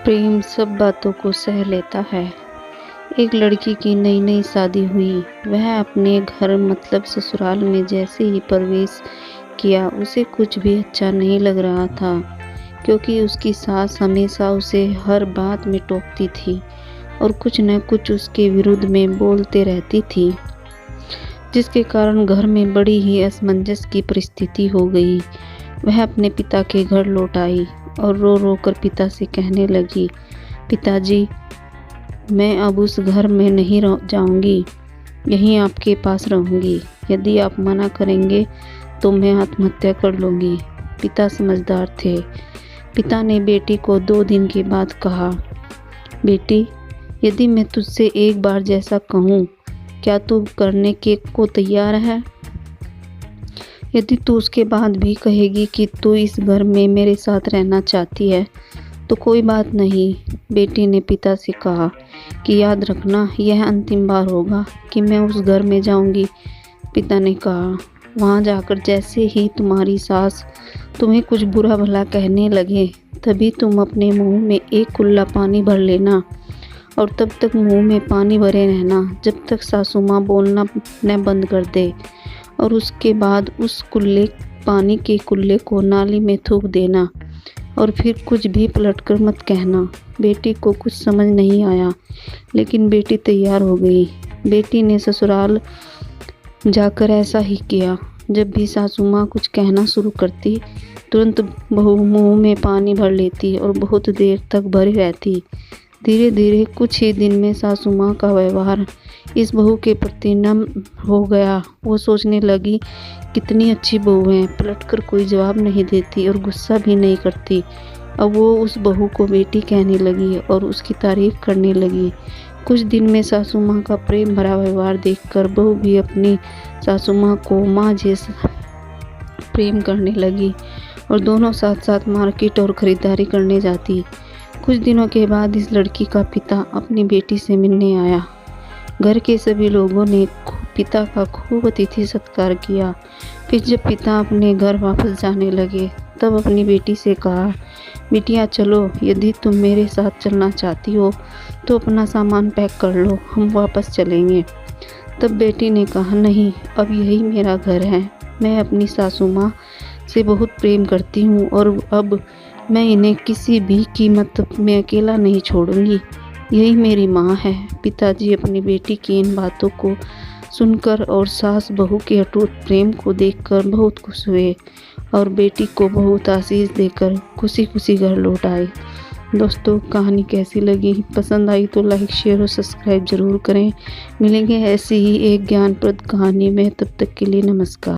प्रेम सब बातों को सह लेता है। एक लड़की की नई नई शादी हुई। वह अपने घर मतलब ससुराल में जैसे ही प्रवेश किया उसे कुछ भी अच्छा नहीं लग रहा था, क्योंकि उसकी सास हमेशा उसे हर बात में टोकती थी और कुछ न कुछ उसके विरुद्ध में बोलते रहती थी, जिसके कारण घर में बड़ी ही असमंजस की परिस्थिति हो गई। वह अपने पिता के घर लौट आई और रो रो कर पिता से कहने लगी, पिताजी, मैं अब उस घर में नहीं जाऊंगी, यहीं आपके पास रहूंगी। यदि आप मना करेंगे तो मैं आत्महत्या कर लूँगी। पिता समझदार थे। पिता ने बेटी को 2 दिन के बाद कहा, बेटी, यदि मैं तुझसे एक बार जैसा कहूँ, क्या तू करने के को तैयार है? यदि तू उसके बाद भी कहेगी कि तू इस घर में मेरे साथ रहना चाहती है तो कोई बात नहीं। बेटी ने पिता से कहा कि याद रखना, यह अंतिम बार होगा कि मैं उस घर में जाऊंगी। पिता ने कहा, वहां जाकर जैसे ही तुम्हारी सास तुम्हें कुछ बुरा भला कहने लगे, तभी तुम अपने मुंह में एक कुल्ला पानी भर लेना और तब तक मुंह में पानी भरे रहना जब तक सासू माँ बोलना न बंद कर दे, और उसके बाद उस पानी के कुल्ले को नाली में थूक देना और फिर कुछ भी पलटकर मत कहना। बेटी को कुछ समझ नहीं आया, लेकिन बेटी तैयार हो गई। बेटी ने ससुराल जाकर ऐसा ही किया। जब भी सासू माँ कुछ कहना शुरू करती, तुरंत बहू मुंह में पानी भर लेती और बहुत देर तक भरी रहती। धीरे धीरे कुछ ही दिन में सासू माँ का व्यवहार इस बहू के प्रति नम्र हो गया। वो सोचने लगी, कितनी अच्छी बहू है, पलटकर कोई जवाब नहीं देती और गुस्सा भी नहीं करती। अब वो उस बहू को बेटी कहने लगी और उसकी तारीफ करने लगी। कुछ दिन में सासू माँ का प्रेम भरा व्यवहार देखकर बहू भी अपनी सासू माँ को माँ जैसा प्रेम करने लगी और दोनों साथ साथ मार्केट और खरीदारी करने जाती। कुछ दिनों के बाद इस लड़की का पिता अपनी बेटी से मिलने आया। घर के सभी लोगों ने पिता का खूब अतिथि सत्कार किया। फिर जब पिता अपने घर वापस जाने लगे, तब अपनी बेटी से कहा, बिटिया चलो, यदि तुम मेरे साथ चलना चाहती हो तो अपना सामान पैक कर लो, हम वापस चलेंगे। तब बेटी ने कहा, नहीं, अब यही मेरा घर है। मैं अपनी सासू माँ से बहुत प्रेम करती हूँ और अब मैं इन्हें किसी भी कीमत में अकेला नहीं छोड़ूंगी। यही मेरी माँ है। पिताजी अपनी बेटी की इन बातों को सुनकर और सास बहू के अटूट प्रेम को देखकर बहुत खुश हुए और बेटी को बहुत आशीष देकर खुशी खुशी घर लौट आए। दोस्तों, कहानी कैसी लगी? पसंद आई तो लाइक, शेयर और सब्सक्राइब जरूर करें। मिलेंगे ऐसी ही एक ज्ञानप्रद कहानी में। तब तक के लिए नमस्कार।